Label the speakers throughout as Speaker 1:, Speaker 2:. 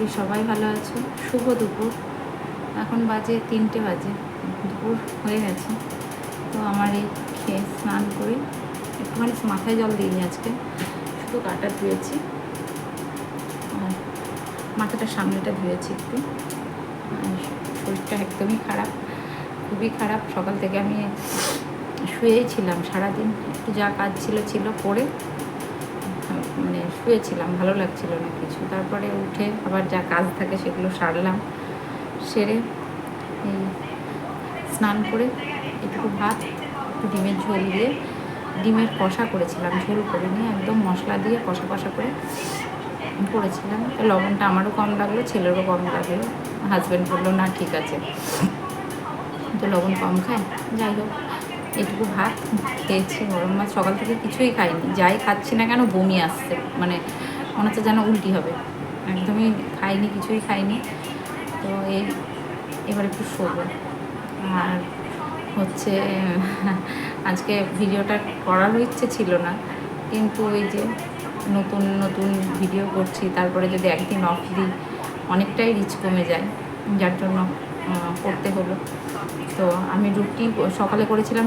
Speaker 1: করি সবাই ভালো আছো। শুভ দুপুর, এখন বাজে 3টে বাজে, দুপুর হয়ে গেছে। তো আমার এই খেয়ে স্নান করে একটুখানি মাথায় জল দিইনি আজকে, শুধু গাটা ধুয়েছি আর মাথাটা সামনেটা ধুয়েছি একটু। শরীরটা একদমই খারাপ, খুবই খারাপ। সকাল থেকে আমি শুয়েই ছিলাম সারাদিন, একটু যা কাজ ছিল করে মানে শুয়েছিলাম, ভালো লাগছিল না কিছু। তারপরে উঠে আবার যা কাজ থাকে সেগুলো সারলাম, সেরে এই স্নান করে একটু ভাত, একটু ডিমের ঝোল দিয়ে, ডিমের কষা করেছিলাম, ঝোল করে নিয়ে একদম মশলা দিয়ে কষা কষা করে করেছিলাম। তো লবণটা আমারও কম লাগলো, ছেলেরও কম লাগলো। হাজব্যান্ড বললো না ঠিক আছে, তো লবণ কম খায়। যাই হোক, এটুকু ভাত খেয়েছি, গরম মাছ। সকাল থেকে কিছুই খাইনি, যাই খাচ্ছি না কেন বমি আসছে, মানে মনে হচ্ছে যেন উল্টি হবে। একদমই খাইনি, কিছুই খাইনি। তো এবার একটু শোবো। আর হচ্ছে আজকে ভিডিওটা করারও ইচ্ছে ছিল না, কিন্তু ওই যে নতুন নতুন ভিডিও করছি, তারপরে যদি একদিন অফ দিই অনেকটাই রিচ কমে যায়, যার জন্য করতে হলো। তো আমি সকালে করেছিলাম,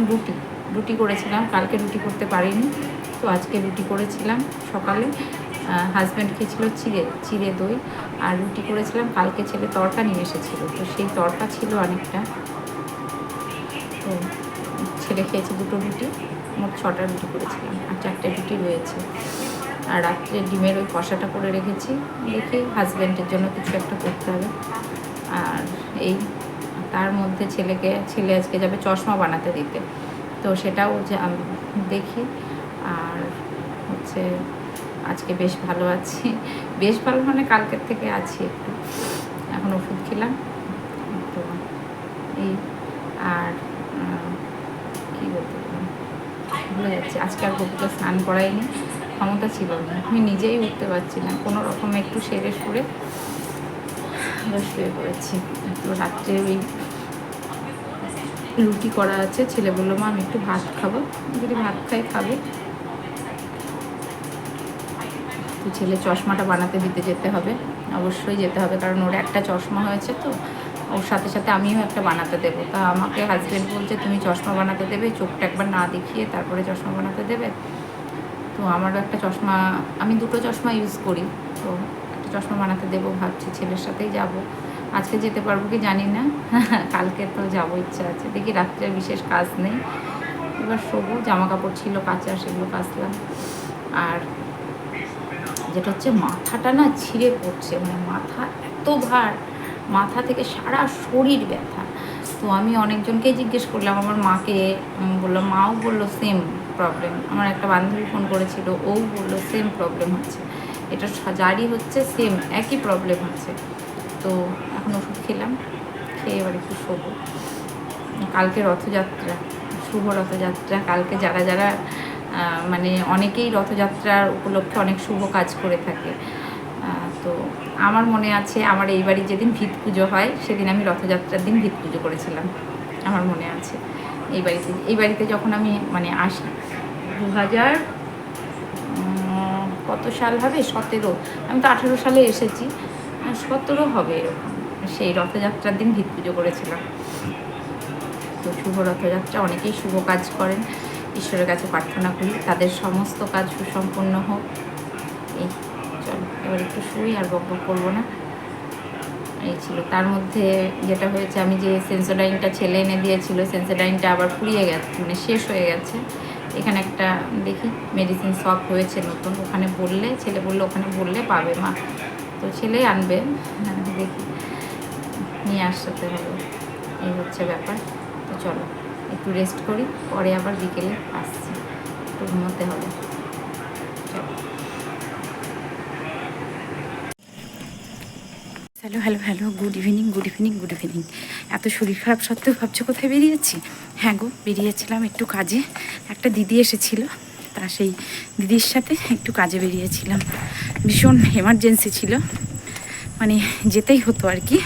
Speaker 1: রুটি করেছিলাম। কালকে রুটি করতে পারিনি, তো আজকে রুটি করেছিলাম সকালে। হাজব্যান্ড খেয়েছিল চিড়ে দই, আর রুটি করেছিলাম। কালকে ছেলে তড়কা নিয়ে এসেছিলো, তো সেই তড়কা ছিল অনেকটা। তো ছেলে খেয়েছে 2টো রুটি, মোট 6টা রুটি করেছিলাম, আর 4টে রুটি রয়েছে। আর রাত্রে ডিমের ওই কষাটা করে রেখেছি, দেখি হাজব্যান্ডের জন্য কিছু একটা করতে হবে। আর এই তার মধ্যে ছেলে আজকে যাবে চশমা বানাতে দিতে, তো সেটাও দেখি। আর হচ্ছে আজকে বেশ ভালো আছি, বেশ ভালো মানে কালকের থেকে আছি একটু, এখন ওষুধ খেলাম। তো এই আর কী বলতে ভুলে যাচ্ছি, আজকে আর গপুকে স্নান করাইনি, ক্ষমতা ছিল না, আমি নিজেই উঠতে পারছি না। কোনো রকমে একটু সেরে সুরে শুয়ে পড়েছি। তো রাত্রে ওই রুটি করা আছে, ছেলে বললো মা আমি একটু ভাত খাবো, যদি ভাত খাবে। তো ছেলে চশমাটা বানাতে দিতে যেতে হবে, অবশ্যই যেতে হবে, কারণ ওর একটা চশমা হয়েছে, তো ওর সাথে সাথে আমিও একটা বানাতে দেবো। তা আমাকে হাজব্যান্ড বলছে তুমি চশমা বানাতে দেবে, চোখটা একবার না দেখিয়ে তারপরে চশমা বানাতে দেবে। তো আমারও একটা চশমা, আমি 2টো চশমা ইউজ করি, তো একটা চশমা বানাতে দেবো ভাবছি। ছেলের সাথেই যাব, আজকে যেতে পারবো কি জানি না, কালকে তো যাবো, ইচ্ছা আছে। দেখি রাত্রে বিশেষ কাজ নেই, এবার শোবো। জামা কাপড় ছিল কাচা, সেগুলো কাচলাম। আর যেটা হচ্ছে মাথাটা না ছিঁড়ে পড়ছে, মানে মাথা এত ভার, মাথা থেকে সারা শরীর ব্যথা। তো আমি অনেকজনকেই জিজ্ঞেস করলাম, আমার মাকে বললাম, মাও বললো সেম প্রবলেম। আমার একটা বান্ধবী ফোন করেছিল, ও বললো সেম প্রবলেম হচ্ছে, এটা যারই হচ্ছে সেম একই প্রবলেম হচ্ছে। তো এখন ওষুধ খেলাম, খেয়ে এবার একটু শোবো। কালকে রথযাত্রা, শুভ রথযাত্রা। কালকে যারা মানে অনেকেই রথযাত্রার উপলক্ষে অনেক শুভ কাজ করে থাকে। তো আমার মনে আছে, আমার এই বাড়ি যেদিন ভিত পুজো হয় সেদিন আমি রথযাত্রার দিন ভিত পুজো করেছিলাম, আমার মনে আছে। এই বাড়িতে যখন আমি মানে আসি 2000 কত সাল হবে, 17, আমি তো 18 সালে এসেছি, 17 হবে এরকম। সেই রথযাত্রার দিন ভিত পুজো করেছিলাম। তো শুভ রথযাত্রা, অনেকেই শুভ কাজ করেন, ঈশ্বরের কাছে প্রার্থনা করি তাদের সমস্ত কাজ সুসম্পন্ন হোক। এই চলো এবার একটু শুই, আর বক করবো না। এই ছিল তার মধ্যে যেটা হয়েছে, আমি যে সেন্সোডাইনটা ছেলে এনে দিয়েছিল, সেন্সোডাইনটা আবার ফুরিয়ে গেছে, মানে শেষ হয়ে গেছে। এখানে একটা দেখি মেডিসিন শপ হয়েছে নতুন, ছেলে বললে ওখানে বললে পাবে মা, তো ছেলে আনবে। দেখি নিয়ে আসতে হবে, এই হচ্ছে ব্যাপার। তো চলো একটু রেস্ট করি, পরে আবার বিকেলে আসছি, একটু ঘুমোতে হবে। Hello, good evening. এত শরীর খারাপ সত্ত্বেও ভাবছো কোথায় বেরিয়েছি? হ্যাঁ গো, বেরিয়েছিলাম একটু কাজে, একটা দিদি এসেছিল, তা সেই দিদির সাথে একটু কাজে বেরিয়েছিলাম। ভীষণ এমার্জেন্সি ছিল, মানে যেতেই হতো আর কি।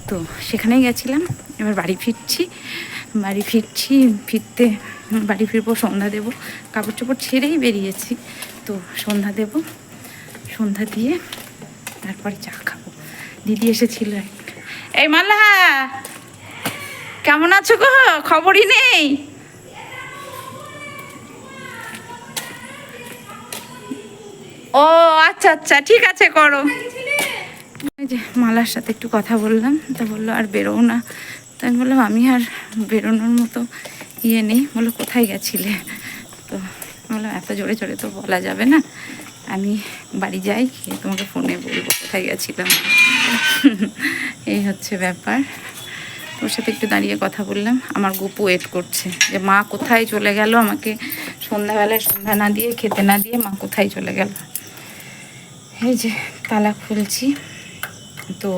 Speaker 1: তো সেখানেই গেছিলাম, এবার বাড়ি ফিরবো, সন্ধ্যা দেবো, কাপড় চোপড় ছেড়েই বেরিয়েছি। তো সন্ধ্যা দেবো, সন্ধ্যা দিয়ে তারপরে চা খাবো। দিদি এসেছিল। এই মালা, কেমন আছো গো? খবরই নেই। ও আচ্ছা আচ্ছা, ঠিক আছে, করো। ওই যে মালার সাথে একটু কথা বললাম, তা বললো আর বেরোও না। তো আমি বললাম আমি আর বেরোনোর মতো ইয়ে নেই। বললো কোথায় গেছিলে? তো বললাম এত জোরে জোরে তো বলা যাবে না, আমি বাড়ি যাই, তোমাকে ফোনে বলবো কোথায় গেছিলাম। এই হচ্ছে ব্যাপার। ওর সাথে একটু দাঁড়িয়ে কথা বললাম। আমার গপু ওয়েট করছে যে মা কোথায় চলে গেল, আমাকে সন্ধ্যাবেলায় সন্ধ্যা না দিয়ে, খেতে না দিয়ে মা কোথায় চলে গেল। এই যে তালা খুলছি। তো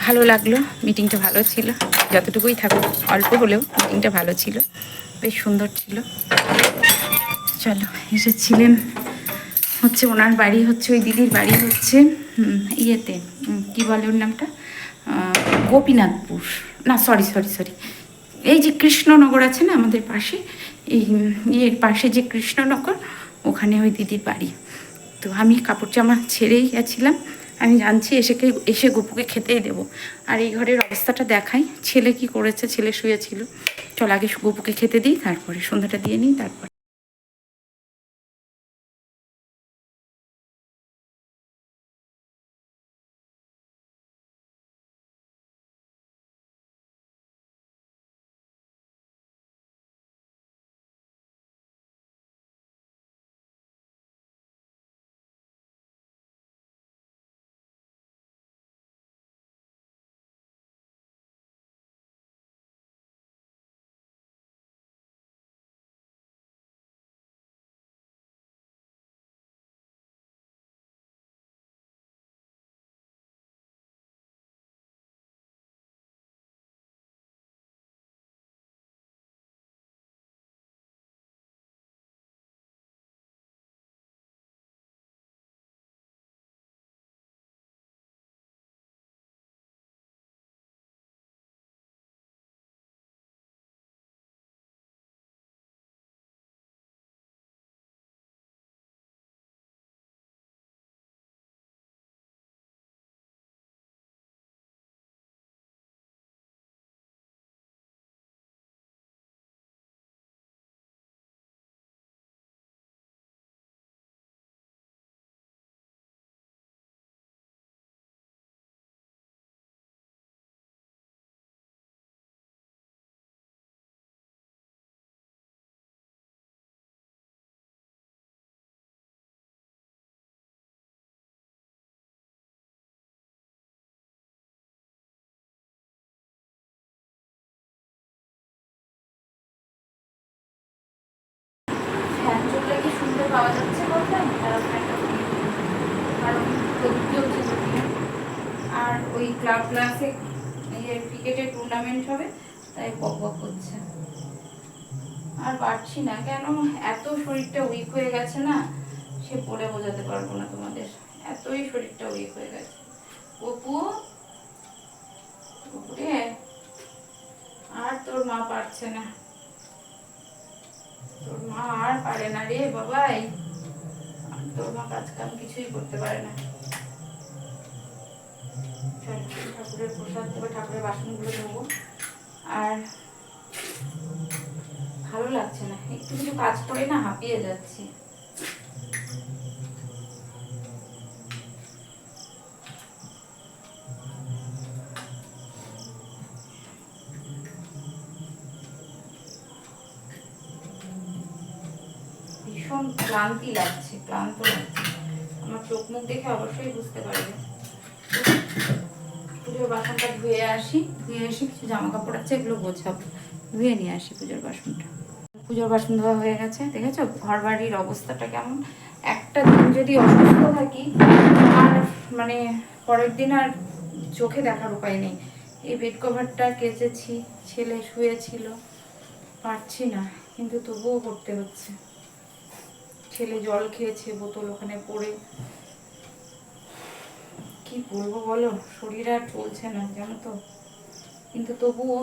Speaker 1: ভালো লাগলো, মিটিংটা ভালো ছিল, যতটুকুই থাকুক অল্প হলেও মিটিংটা ভালো ছিল, বেশ সুন্দর ছিল। চলো, এসেছিলেন হচ্ছে ওনার বাড়ি, হচ্ছে ওই দিদির বাড়ি হচ্ছে ইয়েতে, কি বলে ওর নামটা, গোপীনাথপুর, না সরি সরি সরি, এই যে কৃষ্ণনগর আছে না আমাদের পাশে, এই ইয়ের পাশে যে কৃষ্ণনগর, ওখানে ওই দিদির বাড়ি। তো আমি কাপড় জামা ছেড়েই গেছিলাম, আমি জানছি এসে গপুকে খেতেই দেবো। আর এই ঘরের অবস্থাটা দেখাই, ছেলে কি করেছে, ছেলে শুয়েছিল। চল আগে গপুকে খেতে দিই, তারপরে সন্ধ্যাটা দিয়ে নিই, তারপর ফ্যান চললে কি শুনতে পাওয়া যাচ্ছে বলতেন, কারণ চলছে যদিও। আর ওই ক্লাসে ক্রিকেটের টুর্নামেন্ট হবে, তাই বক বক করছে। আর পারছি না, কেন এত শরীরটা উইক হয়ে গেছে না, সে পড়ে বোঝাতে পারবো না তোমাদের, এতই শরীরটা উইক হয়ে গেছে। অপু, রে, আর তোর মা পারছে না, তোর মা আর পারে না রে বাবাই, তোর মা কাজ কাম কিছুই করতে পারে না। ঠাকুরের প্রসাদ দেবো, ঠাকুরের বাসনগুলো দেবো। আর ভালো লাগছে না, একটু কিছু কাজ করে না হাঁপিয়ে যাচ্ছি। ভীষণ ক্লান্তি লাগছে, ক্লান্ত লাগছে, আমার চোখ মুখ দেখে অবশ্যই বুঝতে পারবে। পুজোর বাসনটা ধুয়ে আসি, ধুয়ে এসে কিছু জামা কাপড় আছে, এগুলো গোছাবো, ধুয়ে নিয়ে আসি পুজোর বাসনটা। পুজোর বাসন ধোয়া হয়ে গেছে, দেখেছো ঘর বাড়ির অবস্থাটা কেমন। একটা দিন যদি অসুস্থ থাকি, আর মানে পরের দিন আর চোখে দেখার উপায় নেই। এই বেড কভারটা কেচেছি, ছেলে শুয়েছিল, পারছি না, কিন্তু তবুও করতে হচ্ছে। ছেলে জল খেয়েছে বোতল ওখানে পড়ে, কি বলবো বলো, শরীর আর চলছে না জানো তো, কিন্তু তবুও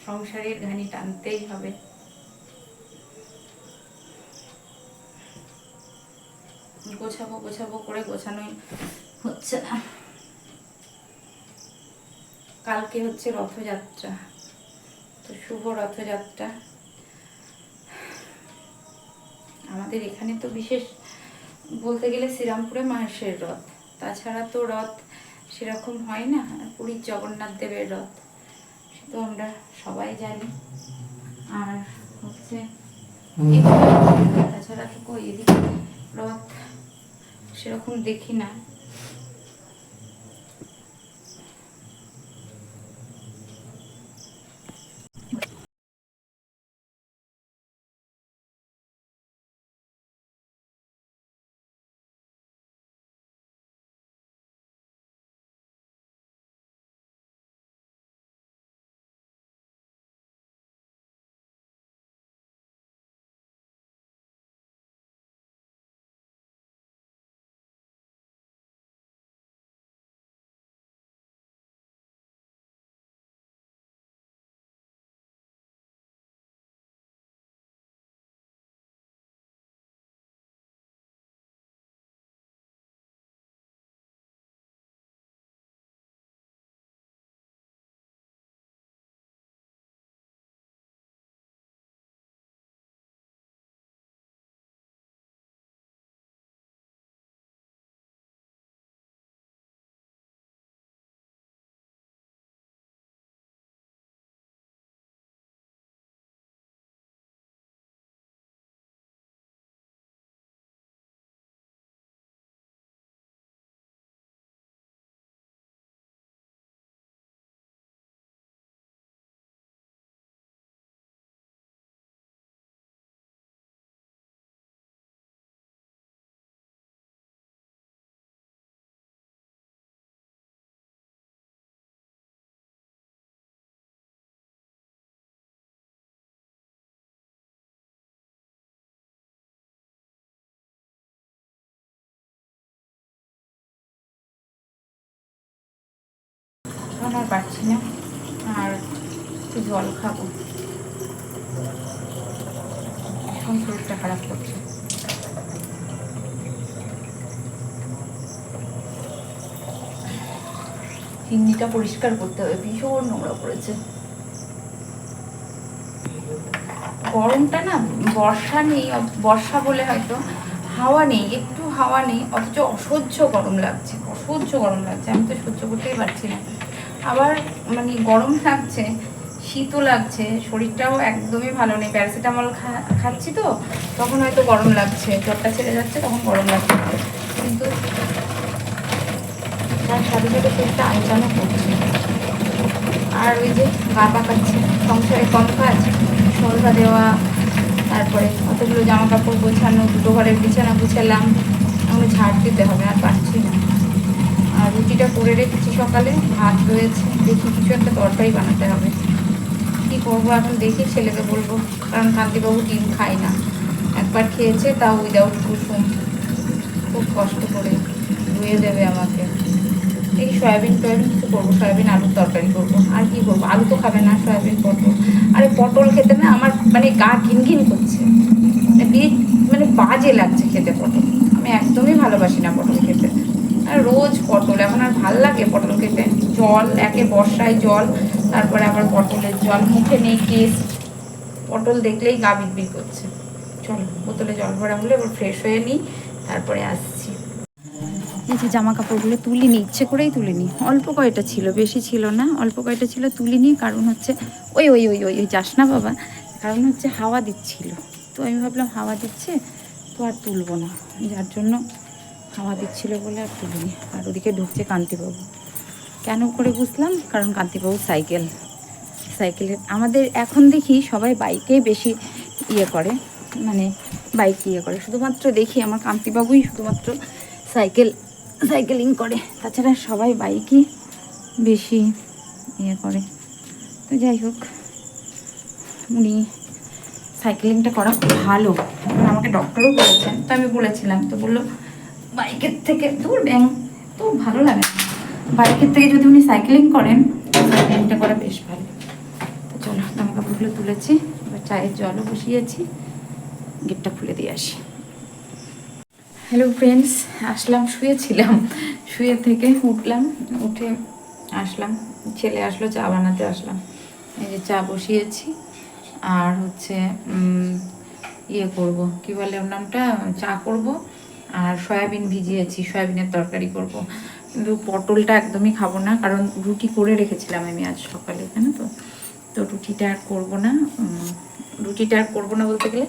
Speaker 1: সংসারের ঘানি টানতেই হবে। গোছাবো গোছাবো করে গোছানোই হচ্ছে না। কালকে হচ্ছে রথযাত্রা, তো শুভ রথযাত্রা। আমাদের এখানে তো বিশেষ বলতে গেলে শ্রীরামপুরে মাহেশের রথ, তাছাড়া তো রথ সেরকম হয় না। পুরীর জগন্নাথ দেবের রথ সে তো আমরা সবাই জানি। আর হচ্ছে তাছাড়া তো কই এদিকে রথ সেরকম দেখি না। এখন আর পারছি না, আর একটু জল খাবো, এখন শরীরটা খারাপ করছে। চিমনিটা পরিষ্কার করতে হবে, ভীষণ নোংরা পড়েছে। গরমটা না, বর্ষা নেই, বর্ষা বলে হয়তো হাওয়া নেই, একটু হাওয়া নেই, অথচ অসহ্য গরম লাগছে, অসহ্য গরম লাগছে। আমি তো সহ্য করতেই পারছি না। আবার মানে গরম লাগছে, শীতও লাগছে, শরীরটাও একদমই ভালো নেই। প্যারাসিটামল খাচ্ছি তো, তখন হয়তো গরম লাগছে, জ্বরটা ছেড়ে যাচ্ছে, তখন গরম লাগছে, কিন্তু তার সাথে সাথে শরীরটা আইজানো করছে। আর ওই যে গা পাকাচ্ছে, সংসারে কম কাজ, সরবা দেওয়া, তারপরে অতগুলো জামা কাপড় গোছানো, দুটো ঘরের বিছানা গুছালাম, এখন ঝাড় দিতে হবে, আর পারছি না। আর রুটিটা করে রেখেছি সকালে, ভাত রয়েছে, দেখি কিছু একটা তরকারি বানাতে হবে। কী করবো এখন দেখি, ছেলেকে বলবো, কারণ কান্তিবাবু ডিম খায় না, একবার খেয়েছে তাও উইদাউট কুসুম, খুব কষ্ট করে ধুয়ে দেবে আমাকে। এই সয়াবিন টয়াবিন কিছু করবো, সয়াবিন আলুর তরকারি করবো, আর কি করবো, আলু তো খাবে না, সয়াবিন পটল। আরে পটল খেতে না আমার মানে গা ঘিন ঘিন করছে, মানে বাজে লাগছে খেতে পটল। আমি একদমই ভালোবাসি না পটল খেতে, আর রোজ পটল, এখন আর ভাল লাগে পটল খেতে। জল, একে বর্ষায় জল, তারপরে আবার পটলের জল, মুখে নেই টেস্ট, পটল দেখলেই গা বিড়বিড় করছে। চলো বোতলে জল ভরা হলে এবার ফ্রেশ হয়ে নিই, তারপরে আসছি। এই যে জামা কাপড়গুলো তুলিনি, ইচ্ছে করেই তুলিনি, অল্প কয়টা ছিল, বেশি ছিল না, অল্প কয়টা ছিল, তুলিনি। কারণ হচ্ছে ওই ওই ওই ওই ওই যাস না বাবা, কারণ হচ্ছে হাওয়া দিচ্ছিল, তো আমি ভাবলাম হাওয়া দিচ্ছে তো আর তুলবো না, যার জন্য হাওয়া দিচ্ছিল বলে আর তুলিনি। আর ওদিকে ঢুকছে কান্তিবাবু, কেন করে বুঝলাম, কারণ কান্তিবাবু সাইকেলের আমাদের এখন দেখি সবাই বাইকেই বেশি ইয়ে করে, মানে বাইক ইয়ে করে, শুধুমাত্র দেখি আমার কান্তিবাবুই শুধুমাত্র সাইকেলিং করে, তাছাড়া সবাই বাইকই বেশি ইয়ে করে। তো যাই হোক, উনি সাইকেলিংটা করা ভালো, আমাকে ডক্টরও বলেছেন, তো আমি বলেছিলাম, তো বললো বাইকের থেকে দূর ব্যাং তো ভালো লাগে না, বাইকের থেকে যদি উনি সাইকেলিং করেন, সাইকেলিংটা করা বেশ ভালো। তো চলো, জামা কাপড়গুলো তুলেছি, এবার চায়ের জলও বসিয়েছি, গেটটা খুলে দিয়ে আসি। হ্যালো ফ্রেন্ডস, আসলাম, শুয়ে থেকে উঠলাম, উঠে আসলাম ছেলে আসলো, চা বানাতে আসলাম। এই যে চা বসিয়েছি, আর হচ্ছে ইয়ে করব, কি বলে ওর নামটা, চা করব, আর সয়াবিন ভিজিয়েছি, সয়াবিনের তরকারি করব। কিন্তু পটলটা একদমই খাবো না, কারণ রুটি করে রেখেছিলাম আমি আজ সকালে, জানো তো। তো রুটিটা আর করবো না, রুটিটা আর করবো না বলতে গেলে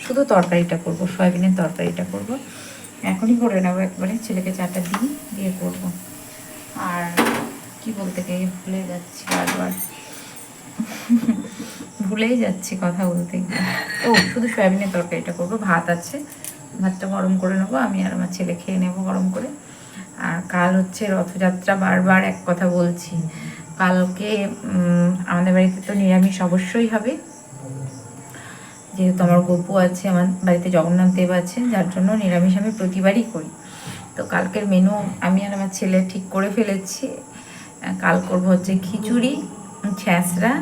Speaker 1: শুধু তরকারিটা করব, সয়াবিনের তরকারিটা করব। এখনই করে নেবো একবারে, ছেলেকে চাটা দিয়ে করব। আর কি বলতে গিয়ে ভুলে যাচ্ছি বারবার, ভুলেই যাচ্ছি কথা বলতে গিয়ে। ও, শুধু সয়াবিনের তরকারিটা করবো, ভাত আছে, ভাতটা গরম করে নেবো, আমি আর আমার ছেলে খেয়ে নেবো গরম করে। আর কাল হচ্ছে রথযাত্রা, বারবার এক কথা বলছি। কালকে আমাদের বাড়িতে তো নিরামিষ অবশ্যই হবে, যেহেতু আমার গপু আছে, আমার বাড়িতে জগন্নাথ দেব আছে, যার জন্য নিরামিষ আমি প্রতিবারই করি। তো কালকের মেনু আমি আর আমার ছেলে ঠিক করে ফেলেছি। কাল করবো হচ্ছে খিচুড়ি, ছ্যাঁচড়া,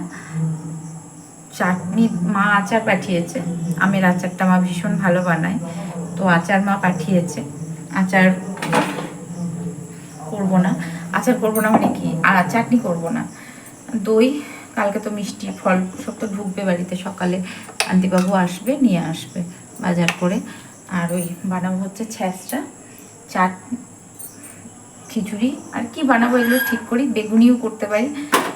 Speaker 1: চাটনি। মা আচার পাঠিয়েছে, আমের আচারটা মা ভীষণ ভালো বানায়, তো আচার মা পাঠিয়েছে। আচার করবো না, আচার করবো না মানে কি, আর চাটনি করবো না। দই, কালকে তো মিষ্টি ফল সব তো ঢুকবে বাড়িতে, সকালে আন্টিবাবু আসবে, নিয়ে আসবে বাজার করে। আর ওই বানাবো হচ্ছে ছ্যাঁচড়া, চাট, খিচুড়ি, আর কি বানাবো এগুলো ঠিক করি, বেগুনিও করতে পারি।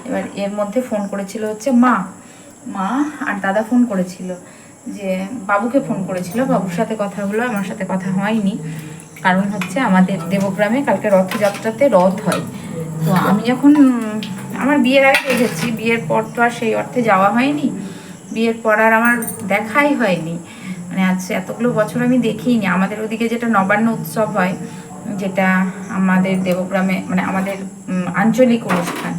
Speaker 1: এবার এর মধ্যে ফোন করেছিল হচ্ছে মা আর দাদা ফোন করেছিল, যে বাবুকে ফোন করেছিল, বাবুর সাথে কথা হলো, আমার সাথে কথা হয়নি। কারণ হচ্ছে আমাদের দেবগ্রামে কালকে রথযাত্রাতে রথ হয়। তো আমি যখন আমার বিয়ের আগে দেখেছি, বিয়ের পর তো আর সেই অর্থে যাওয়া হয়নি, বিয়ের পর আর আমার দেখাই হয়নি, মানে আজ এতগুলো বছর আমি দেখিনি। আমাদের ওদিকে যেটা নবান্ন উৎসব হয়, যেটা আমাদের দেবগ্রামে, মানে আমাদের আঞ্চলিক অনুষ্ঠান,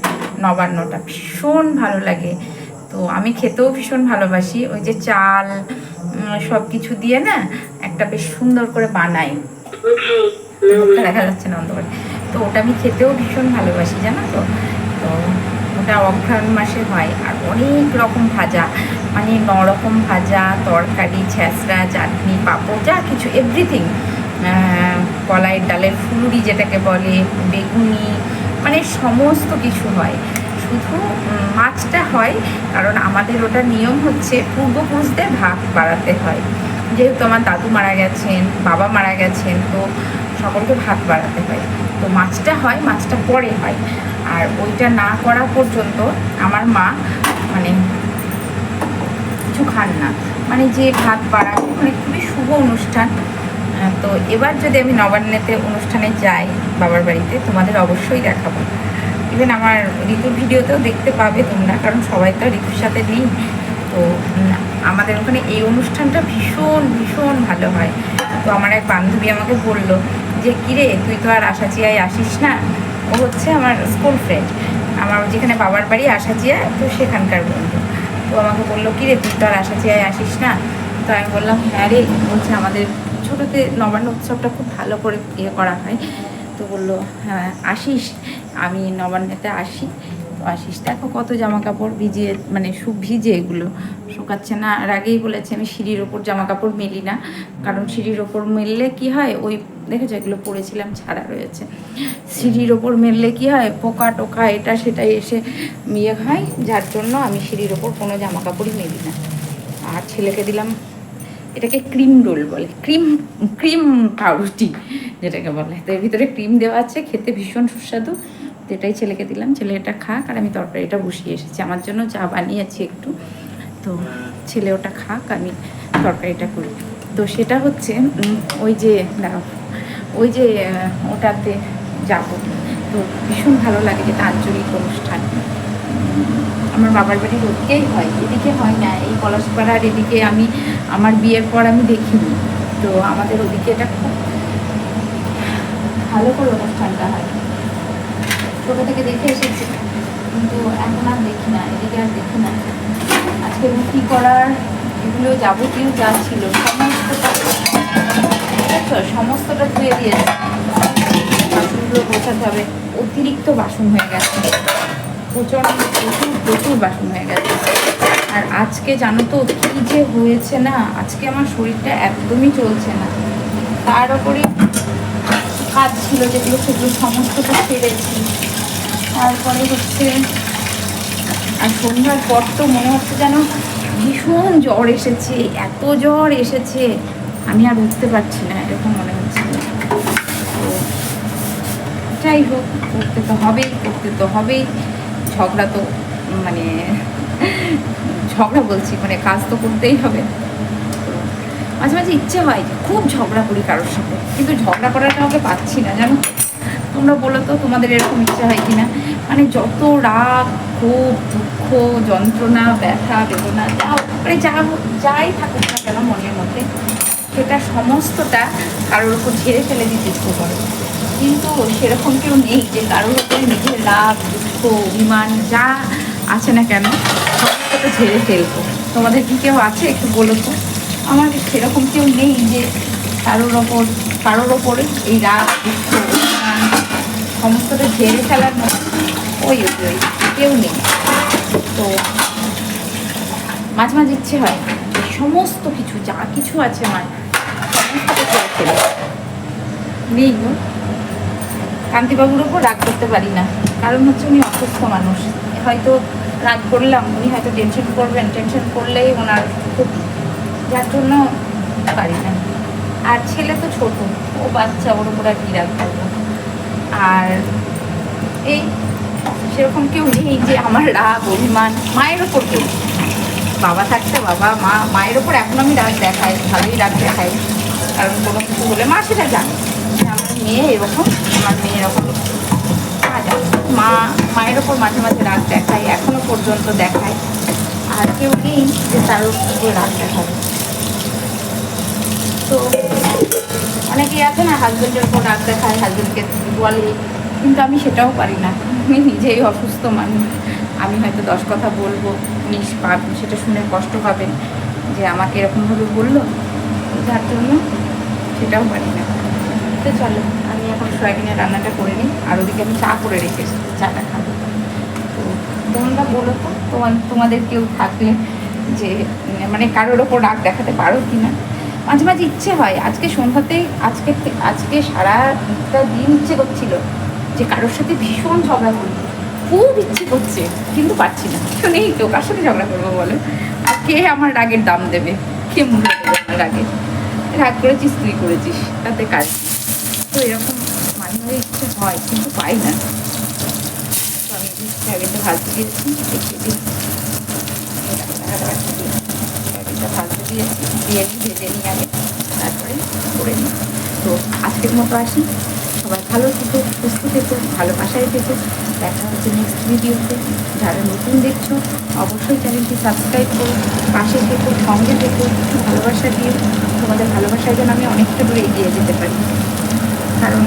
Speaker 1: নবান্নটা ভীষণ ভালো লাগে। তো আমি খেতেও ভীষণ ভালোবাসি, ওই যে চাল সব কিছু দিয়ে না একটা বেশ সুন্দর করে বানাই, দেখা যাচ্ছে না অন্ধকারে। তো ওটা আমি খেতেও ভীষণ ভালোবাসি, জানো তো। তো ওটা অঘ্রাণ মাসে হয়, আর অনেক রকম ভাজা, মানে 9 রকম ভাজা, তরকারি, ছ্যাঁচড়া, চাটনি, পাঁপড়, যা কিছু এভরিথিং, কলাইয়ের ডালের ফুলুরি যেটাকে বলে, বেগুনি, মানে সমস্ত কিছু হয়। শুধু মাছটা হয়, কারণ আমাদের ওটা নিয়ম হচ্ছে পূর্বপুরুষদের ভাগ বাড়াতে হয়, যেহেতু আমার দাদু মারা গেছেন, বাবা মারা গেছেন, তো সকলকে ভাগ বাড়াতে হয়। তো মাছটা হয়, মাছটা পরে হয়। আর ওইটা না করা পর্যন্ত আমার মা মানে কিছু খান না, মানে যে ভাত বাড়াবে, মানে খুবই শুভ অনুষ্ঠান। তো এবার যদি আমি নবান্নেতে অনুষ্ঠানে যাই বাবার বাড়িতে, তোমাদের অবশ্যই দেখাবো। ইভেন আমার ঋতুর ভিডিওতেও দেখতে পাবে তোমরা, কারণ সবাই তো ঋতুর সাথে নেই। তো আমাদের ওখানে এই অনুষ্ঠানটা ভীষণ ভীষণ ভালো হয়। তো আমার এক বান্ধবী আমাকে বললো যে কিরে, তুই তো আর আশাচিয়ায় আসিস না। ও হচ্ছে আমার স্কুল ফ্রেন্ড, আমার যেখানে বাবার বাড়ি আশাচিয়া, তো সেখানকার বন্ধু। তো আমাকে বললো কিরে, তুই তো আর আশাচিয়ায় আসিস না। তো আমি বললাম হ্যাঁ রে, বলছে আমাদের ছোটোতে নবান্ন উৎসবটা খুব ভালো করে ইয়ে করা হয়। তো বললো হ্যাঁ আসিস, আমি নবান্নেতে আসি। তো আসিস, দেখো কত জামা কাপড় ভিজিয়ে, মানে ভিজে এগুলো শুকাচ্ছে না। আর আগেই বলেছি আমি সিঁড়ির ওপর জামা কাপড় মেলি না, কারণ সিঁড়ির ওপর মেললে কি হয়, ওই দেখেছো এগুলো পরেছিলাম ছাড়া রয়েছে, সিঁড়ির ওপর মেললে কি হয়, পোকা টোকা এটা সেটা এসে ইয়ে হয়, যার জন্য আমি সিঁড়ির ওপর কোনো জামা কাপড়ই মেলি না। আর ছেলেকে দিলাম, এটাকে ক্রিম রোল বলে, ক্রিম পাউরুটি যেটাকে বলে। তো এর ভিতরে ক্রিম দেওয়া আছে, খেতে ভীষণ সুস্বাদু। তো এটাই ছেলেকে দিলাম, ছেলে এটা খাক। আর আমি তরকারিটা বসিয়ে এসেছি, আমার জন্য চা বানিয়েছি একটু, তো ছেলে ওটা খাক, আমি তরকারিটা করি। তো সেটা হচ্ছে ওই যে দাঁড়াও, ওই যে ওটাতে যাব। তো ভীষণ ভালো লাগে, যেটা আঞ্চলিক অনুষ্ঠান। আমার বাবার বাড়ির ওদিকেই হয়, এদিকে হয় না, এই পলাশপাড়ার এদিকে আমি আমার বিয়ের পর আমি দেখিনি। তো আমাদের ওদিকে এটা খুব ভালো করে অনুষ্ঠানটা হয়, ছোটো থেকে দেখে এসেছি, কিন্তু এখন আর দেখি না, এদিকে আর দেখি না। আজকে রুটি করার এগুলো যাবতীয় যা ছিল সমস্তটা ধুয়ে দিয়েছে, বাসনগুলো গোছাতে হবে, অতিরিক্ত বাসন হয়ে গেছে, প্রচুর বাসন হয়ে গেছে। আর আজকে জানো তো কী যে হয়েছে না, আজকে আমার শরীরটা একদমই চলছে না, তার উপরে কাজ ছিল যেগুলো, সেগুলো সমস্তটা সেরেছি। তারপরে হচ্ছে আর সন্ধ্যার পর তো মনে হচ্ছে যেন ভীষণ জ্বর এসেছে, এত জ্বর এসেছে আমি আর উঠতে পারছি না, এরকম মনে হচ্ছে। তো যাই হোক, করতে তো হবেই। ঝগড়া তো মানে ঝগড়া বলছি মানে কাজ তো করতেই হবে। তো মাঝে মাঝে ইচ্ছে হয় যে খুব ঝগড়া করি কারোর সাথে, কিন্তু ঝগড়া করাটা আমাকে পাচ্ছি না, জানো। তোমরা বলো তো তোমাদের এরকম ইচ্ছা হয় কিনা। মানে যত রাগ, ক্ষোভ, দুঃখ, যন্ত্রণা, ব্যথা, বেদনা মানে যাই থাকুক না কেন মনের মধ্যে, সেটা সমস্তটা কারোর উপর ঝেড়ে ফেলে দিতে ইচ্ছে করে। কিন্তু সেরকম কেউ নেই যে কারোর উপরে নিজের রাগ, দুঃখ, অভিমান যা আছে না কেন সমস্তটা ঝেড়ে ফেলবো। তোমাদের কি কেউ আছে একটু বলো তো। আমার সেরকম কেউ নেই যে কারোর ওপরে এই রাগ, দুঃখ, অভিমান সমস্তটা ঝেড়ে ফেলার মতো ওই কেউ নেই। তো মাঝে মাঝে ইচ্ছে হয় সমস্ত কিছু যা কিছু আছে আমার সমস্তটা ঝেড়ে ফেলে। নেই গো, কান্তিবাবুর ওপর রাগ করতে পারি না, কারণ হচ্ছে উনি অসুস্থ মানুষ। হয়তো রাগ করলাম, উনি হয়তো টেনশন করবেন, টেনশন করলেই ওনার খুব, যার জন্য পারি না। আর ছেলে তো ছোট, ও বাচ্চা, ওর উপর আর কি রাগ করবো। আর এই সেরকম কেউ নেই যে আমার রাগ অভিমান। মায়ের ওপর কেউ, বাবা থাকতে মায়ের ওপর এখন আমি রাগ দেখাই, ভালোই রাগ দেখাই, কারণ কোনো কিছু বলে মা সেটা জানে যে আমার মেয়ে এরকম, আমার মেয়ে এরকম। মায়ের ওপর মাঝে মাঝে রাগ দেখায়, এখনো পর্যন্ত দেখায়। আর কেউ নেই যে তার উপর রাগ দেখাবে। তো অনেকেই আছে না হাজব্যান্ডের উপর রাগ দেখায়, হাজব্যান্ডকে বলে, কিন্তু আমি সেটাও পারি না। আমি নিজেই অসুস্থ মানুষ, আমি হয়তো 10 কথা বলবো, উনি সেটা শুনে কষ্ট পাবেন যে আমাকে এরকমভাবে বললো, যার জন্য সেটাও পারি না। তো চলো আমি এখন সয়াবিনের রান্নাটা করে নিই, আর ওদিকে আমি চা করে রেখেছি, চাটা খাবো। তো তোমরা বলো তো তোমাদের কেউ থাকলে যে মানে কারোর ওপর রাগ দেখাতে পারো কি না। মাঝে মাঝে ইচ্ছে হয়, আজকে সন্ধ্যাতেই আজকে সারাটা দিন ইচ্ছে করছিল যে কারোর সাথে ভীষণ ঝগড়া করি, খুব ইচ্ছে করছে, কিন্তু পারছি না। শুনেই তো কার সাথে ঝগড়া করবো বলো, আর কে আমার রাগের দাম দেবে, কে মূল্য দেবে আমার রাগের। রাগ করেছিস তুই করেছিস, তাতে কাজ। তো এরকম মাঝে মাঝে ইচ্ছে হয়, কিন্তু পাই না। তো আমি সয়াবিনটা ভাজতে দিয়েছি, দেখিয়ে দিই। সয়াবিনটা ভাজতে দিয়েছি, দিয়ে ভেজে নিয়ে আগে, তারপরে করে নিই। তো আজকের মতো আসি, সবাই ভালো থেকো, সুস্থ থেকো, ভালোবাসায় থেকো। দেখা হচ্ছে নেক্সট ভিডিওতে। যারা নতুন দেখছো অবশ্যই চ্যানেলটি সাবস্ক্রাইব করো, পাশে থেকো, সঙ্গে থেকো, একটু ভালোবাসা দিয়ে। তোমাদের ভালোবাসায় যেন আমি অনেকটা দূরে এগিয়ে যেতে পারি, কারণ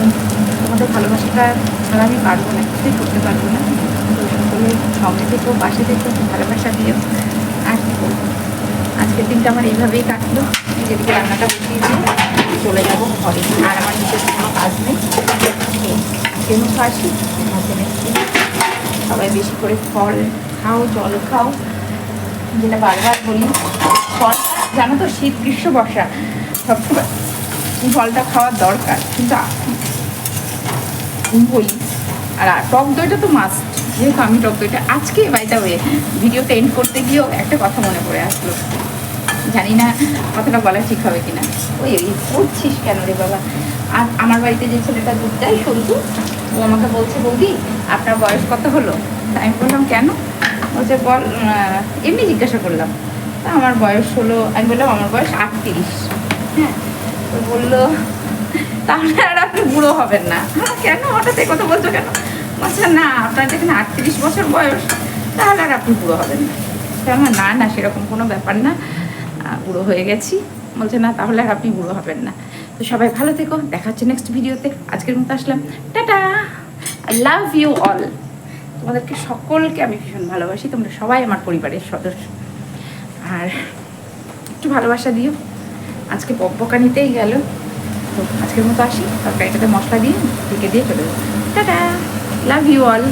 Speaker 1: তোমাদের ভালোবাসাটা ছাড়া আমি পারবো না, কিছুই করতে পারবো না। তো সকলে সঙ্গে থেকো, পাশে থেকো, ভালোবাসা দিও। আর কি বলবো, আজকের দিনটা আমার এইভাবেই কাটলো। যেদিকে রান্নাটা বসিয়ে দিয়ে চলে যাবো ঘরে, আর আমার বিশেষ কোনো কাজ নেই। আজকের মতো আসি, সবাই বেশি করে ফল খাও, জল খাও, যেটা বারবার বলি। ফল জানো তো, শীত গ্রীষ্ম বর্ষা সবসময় ফলটা খাওয়ার দরকার, কিন্তু বলি। আর টক দইটা তো মাস্ট, যেহেতু আমি টক দইটা আজকে বাইটা হয়ে ভিডিওটা এন্ড করতে গিয়েও একটা কথা মনে পড়ে আসলো, জানি না কথাটা বলা ঠিক হবে কিনা। ওই করছিস কেন রে বাবা। আর আমার বাড়িতে যে ছেলেটা দুধ দেয় সন্তু, ও আমাকে বলছে, বৌদি আপনার বয়স কত হলো? আমি বললাম কেন? বলছে বল, এমনি জিজ্ঞাসা করলাম। তা আমার বয়স হলো, আমি বললাম আমার বয়স 38। হ্যাঁ, তো বললো তাহলে আর আপনি বুড়ো হবেন না। কেন হঠাৎ এই কথা বলছো কেন? বলছে না, আপনার যেখানে 38 বছর বয়স, তাহলে আর আপনি বুড়ো হবেন না। আমার না না সেরকম কোনো ব্যাপার না, বুড়ো হয়ে গেছি। বলছে না, তাহলে আর আপনি বুড়ো হবেন না। তো সবাই ভালো থেকো, দেখা হচ্ছে নেক্সট ভিডিওতে। আজকের মতো আসলাম, tata. I love you all. তোমাদেরকে সকলকে আমি ভীষণ ভালোবাসি, তোমরা সবাই আমার পরিবারের সদস্য। আর একটু ভালোবাসা দিও। আজকে বকবকানিতেই গেল। তো আজকের মতো আসি, তরকারিটাতে মশলা দিয়ে ঢেকে দিয়ে চলে যাবো। Tata, love you all.